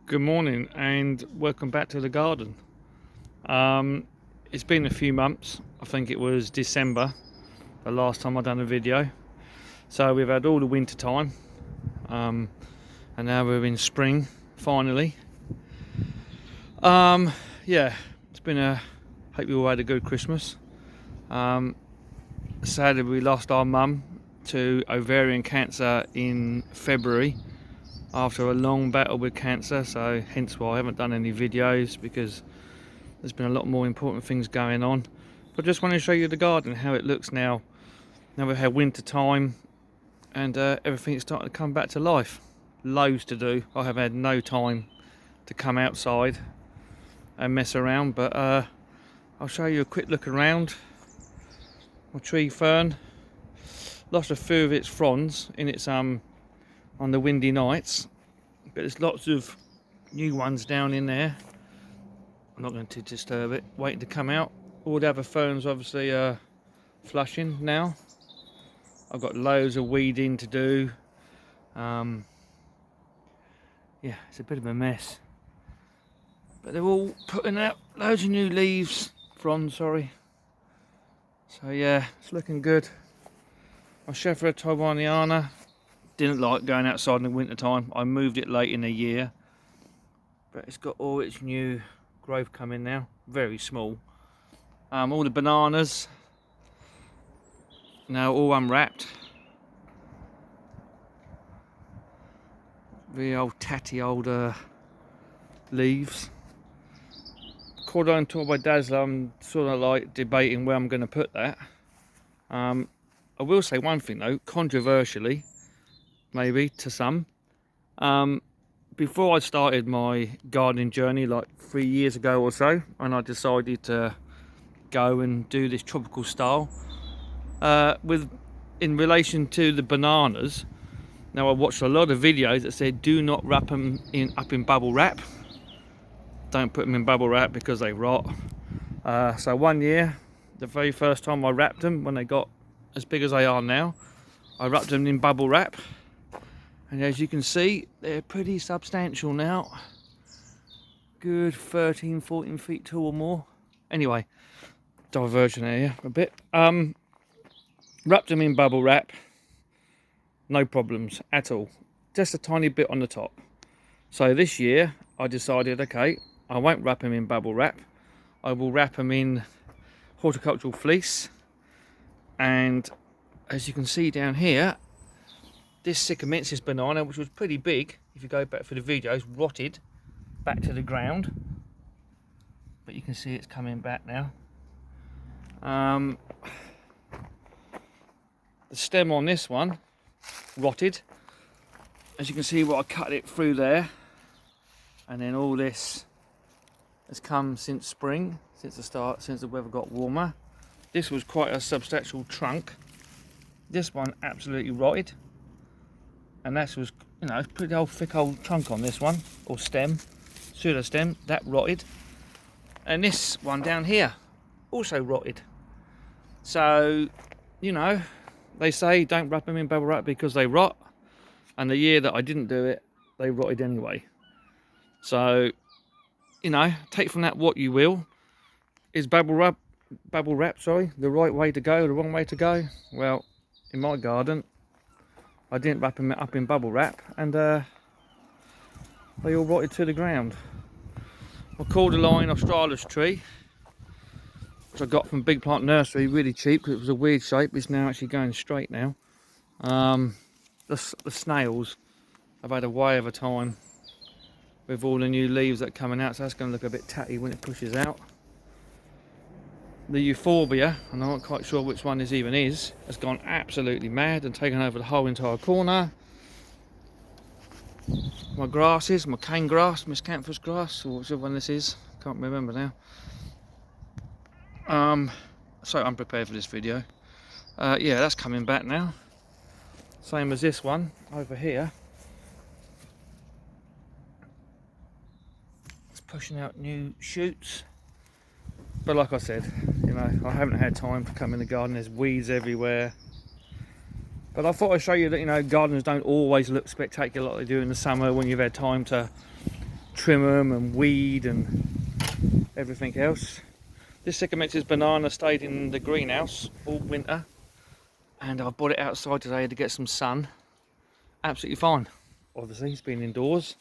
Good morning and welcome back to the garden. It's been a few months. I think it was December the last time I done a video. So we've had all the winter time, and now we're in spring finally. Yeah, it's been hope you all had a good Christmas. Sadly we lost our mum to ovarian cancer in February after a long battle with cancer, so hence why I haven't done any videos, because there's been a lot more important things going on. But I just want to show you the garden, how it looks now we've had winter time and everything's starting to come back to life. Loads to do. I have had no time to come outside and mess around, but I'll show you a quick look around. My tree fern lost a few of its fronds in its on the windy nights, but there's lots of new ones down in there. I'm not going to disturb it, waiting to come out. All the other ferns obviously are flushing now. I've got loads of weeding to do. Yeah, it's a bit of a mess, but they're all putting out loads of new leaves, fronds, sorry. So yeah, it's looking good. My Sheffer Taiwaniana didn't like going outside in the winter time. I moved it late in the year, but it's got all its new growth coming now, very small. All the bananas now all unwrapped. The old tatty older leaves. Cordon by Dazzler, I'm sort of like debating where I'm going to put that. I will say one thing though, controversially, maybe to some. Before I started my gardening journey like 3 years ago or so, and I decided to go and do this tropical style, in relation to the bananas. Now I watched a lot of videos that said do not wrap them up in bubble wrap. Don't put them in bubble wrap because they rot. So one year, the very first time I wrapped them, when they got as big as they are now, I wrapped them in bubble wrap. And as you can see, they're pretty substantial now. Good 13, 14 feet tall or more. Anyway, diversion area a bit. Wrapped them in bubble wrap. No problems at all. Just a tiny bit on the top. So this year, I decided, okay, I won't wrap them in bubble wrap. I will wrap them in horticultural fleece. And as you can see down here, this Sycamensis banana, which was pretty big, if you go back for the videos, rotted back to the ground. But you can see it's coming back now. The stem on this one rotted. As you can see, I cut it through there. And then all this has come since spring, since the weather got warmer. This was quite a substantial trunk. This one absolutely rotted. And that was, you know, pretty old thick old trunk on this one, or stem, pseudo stem, that rotted. And this one down here also rotted. So, you know, they say don't wrap them in bubble wrap because they rot. And the year that I didn't do it, they rotted anyway. So, you know, take from that what you will. Is bubble wrap, the right way to go, the wrong way to go? Well, in my garden, I didn't wrap them up in bubble wrap, and they all rotted to the ground. My cordyline Australis tree, which I got from Big Plant Nursery, really cheap because it was a weird shape. It's now actually going straight now. The snails have had a way of a time with all the new leaves that are coming out, so that's going to look a bit tatty when it pushes out. The euphorbia, and I'm not quite sure which one this even is, has gone absolutely mad and taken over the whole entire corner. My grasses, my cane grass, miscanthus grass, or whichever one this is, can't remember now. So unprepared for this video. Yeah, that's coming back now. Same as this one over here. It's pushing out new shoots. But like I said, you know, I haven't had time to come in the garden. There's weeds everywhere. But I thought I'd show you that, you know, gardens don't always look spectacular like they do in the summer when you've had time to trim them and weed and everything else. This Sycomensis banana stayed in the greenhouse all winter, and I brought it outside today to get some sun. Absolutely fine. Obviously it's been indoors.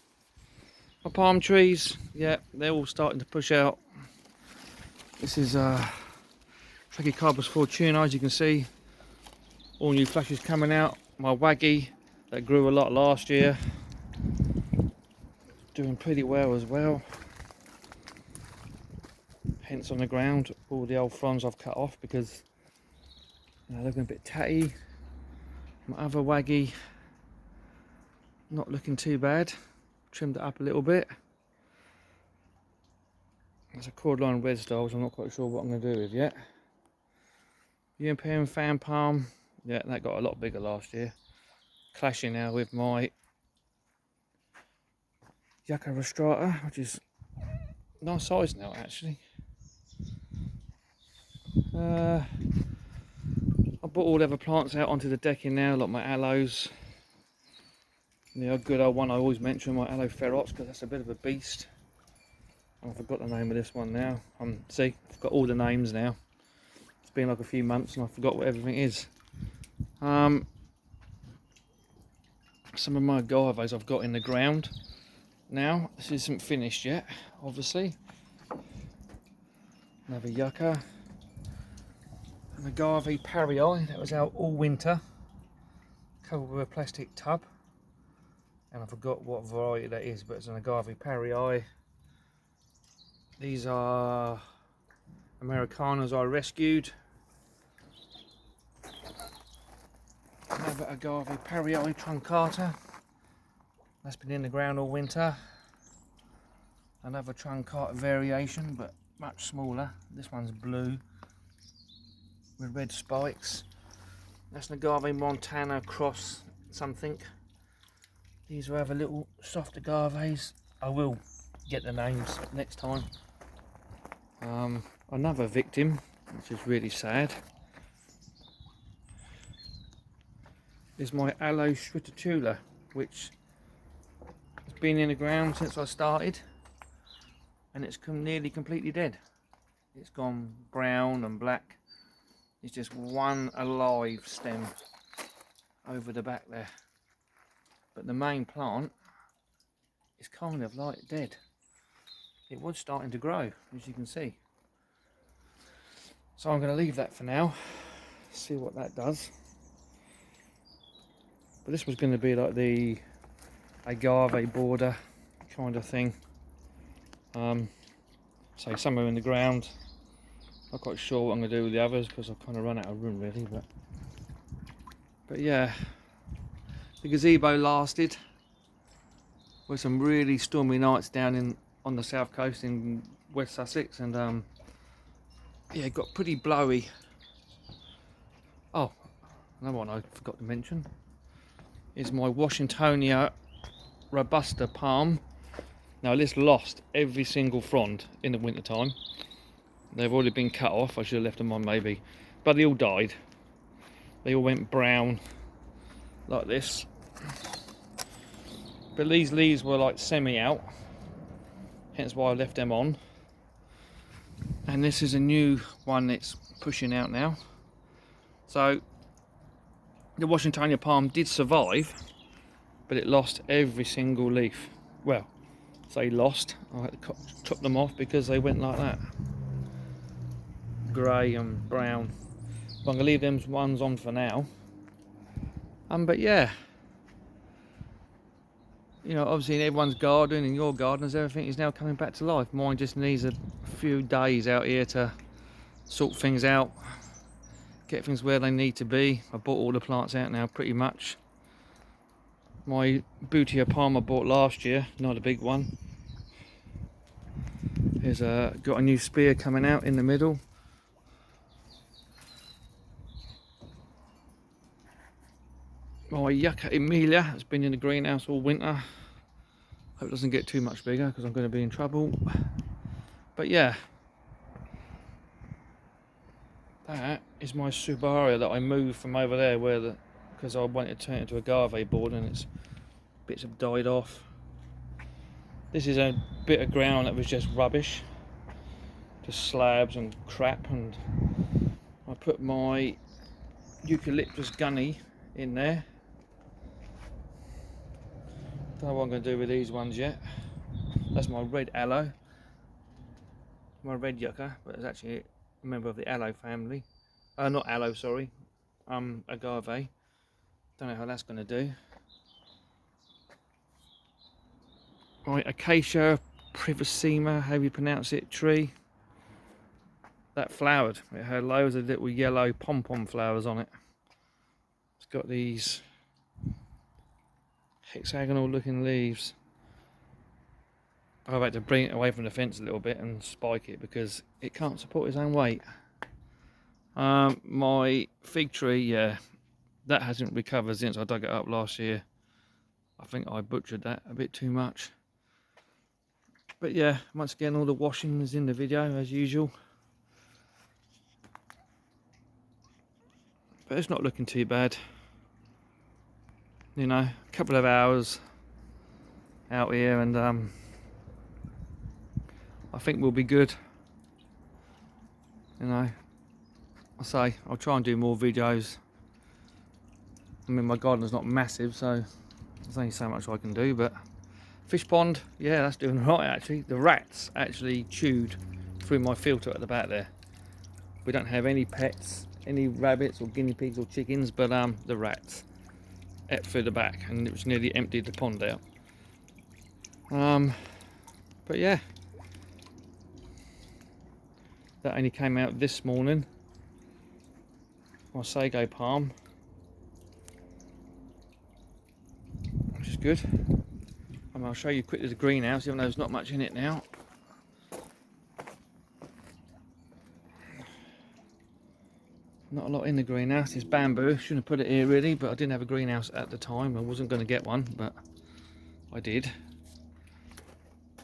My palm trees, yeah, they're all starting to push out. This is Trachycarbos fortuna, as you can see. All new flushes coming out. My waggy that grew a lot last year, doing pretty well as well. Hence on the ground, all the old fronds I've cut off because they're looking a bit tatty. My other waggy, not looking too bad. Trimmed it up a little bit. There's a cordyline red star, which I'm not quite sure what I'm going to do with yet. European fan palm, yeah, that got a lot bigger last year. Clashing now with my Yucca rostrata, which is nice size now actually. I brought all the other plants out onto the decking now, like my aloes. The good old one I always mention, my aloe ferox, because that's a bit of a beast. I forgot the name of this one now. See, I've got all the names now. It's been like a few months and I forgot what everything is. Some of my agaves I've got in the ground now. This isn't finished yet, obviously. Another yucca. An agave parii that was out all winter, covered with a plastic tub. And I forgot what variety that is, but it's an agave parii. These are Americanas I rescued. Another agave parii truncata. That's been in the ground all winter. Another truncata variation, but much smaller. This one's blue with red spikes. That's an agave montana cross something. These are other little soft agaves. I will get the names next time. Another victim, which is really sad, is my aloe shritatula, which has been in the ground since I started, and it's nearly completely dead. It's gone brown and black. It's just one alive stem over the back there, but the main plant is kind of like dead. It was starting to grow, as you can see. So I'm going to leave that for now, see what that does. But this was going to be like the agave border kind of thing. So somewhere in the ground. Not quite sure what I'm going to do with the others because I've kind of run out of room really. But yeah, the gazebo lasted with some really stormy nights down on the south coast in West Sussex, and yeah, it got pretty blowy. Oh, another one I forgot to mention is my Washingtonia robusta palm. Now this lost every single frond in the winter time. They've already been cut off. I should have left them on maybe, but they all died. They all went brown like this. But these leaves were like semi out, hence why I left them on. And this is a new one that's pushing out now. So the Washingtonia palm did survive, but it lost every single leaf. Well, say lost, I had to chop them off because they went like that, grey and brown. But I'm going to leave them ones on for now. But yeah, you know, obviously in everyone's garden, in your gardens, everything is now coming back to life. Mine just needs a few days out here to sort things out, get things where they need to be. I bought all the plants out now pretty much. My Bootia palm I bought last year, not a big one. Here's got a new spear coming out in the middle. My Yucca Emilia has been in the greenhouse all winter. Hope it doesn't get too much bigger because I'm going to be in trouble. But yeah, that is my Subaria that I moved from over there because I wanted to turn it into a agave board and its bits have died off. This is a bit of ground that was just rubbish, just slabs and crap, and I put my eucalyptus gunny in there. Don't know what I'm going to do with these ones yet. That's my red aloe, my red yucca, but it's actually a member of the aloe family. Not aloe, sorry, agave. Don't know how that's going to do. My acacia privacima, how you pronounce it, tree. That flowered. It had loads of little yellow pom-pom flowers on it. It's got these hexagonal looking leaves. I've had to bring it away from the fence a little bit and spike it because it can't support its own weight. My fig tree, yeah, that hasn't recovered since I dug it up last year. I think I butchered that a bit too much. But yeah, once again, all the washing is in the video as usual. But it's not looking too bad. You know, a couple of hours out here and I think we'll be good. You know, I'll try and do more videos. I mean, my garden's not massive, so there's only so much I can do, but fish pond, yeah, that's doing right actually. The rats actually chewed through my filter at the back there. We don't have any pets, any rabbits or guinea pigs or chickens, but the rats ate through the back and it was nearly emptied the pond out. But yeah, that only came out this morning. My sago palm, which is good. I'll show you quickly the greenhouse, even though there's not much in it now. Not a lot in the greenhouse. It's bamboo. Shouldn't have put it here really, but I didn't have a greenhouse at the time. I wasn't going to get one, but I did.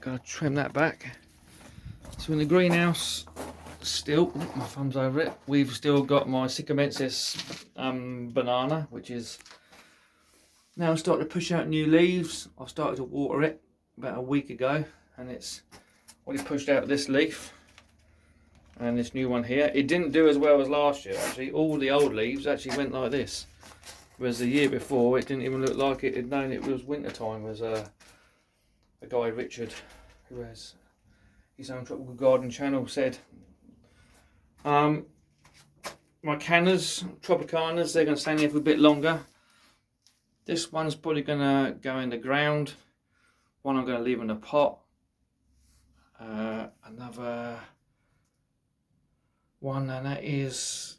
Gotta trim that back. So in the greenhouse, still, my thumb's over it. We've still got my Sycamensis banana, which is now starting to push out new leaves. I started to water it about a week ago, and it's already pushed out this leaf and this new one here. It didn't do as well as last year actually. All the old leaves actually went like this, whereas the year before it didn't even look like it had known it was winter time. Was a guy, Richard, who has his own tropical garden channel, said my cannas, Tropicanas, they're going to stay in here for a bit longer. This one's probably going to go in the ground. One I'm going to leave in a pot. Another one, and that is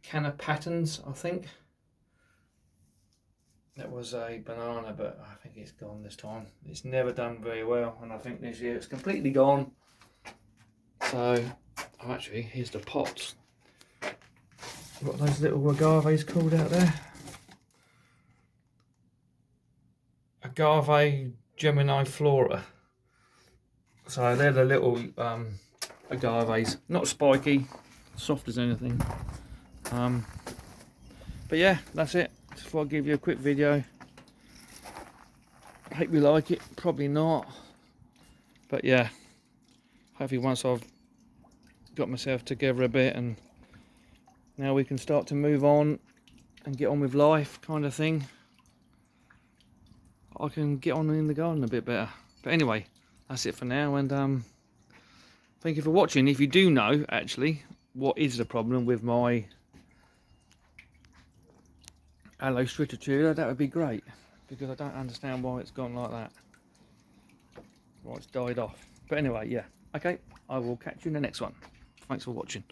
Canna Patterns, I think. That was a banana, but I think it's gone this time. It's never done very well, and I think this year it's completely gone. So, oh, actually, here's the pots. What are those little agaves called out there? Agave Gemini Flora. So they're the little agaves, not spiky, soft as anything. But yeah, that's it. Just thought I'd give you a quick video. I hope you like it. Probably not, but yeah, hopefully once I've got myself together a bit and now we can start to move on and get on with life, kind of thing, I can get on in the garden a bit better. But anyway, that's it for now, and thank you for watching. If you do know actually what is the problem with my aloe strittatula, that would be great, because I don't understand why it's gone like that, why it's died off. But anyway, yeah, okay, I will catch you in the next one. Thanks for watching.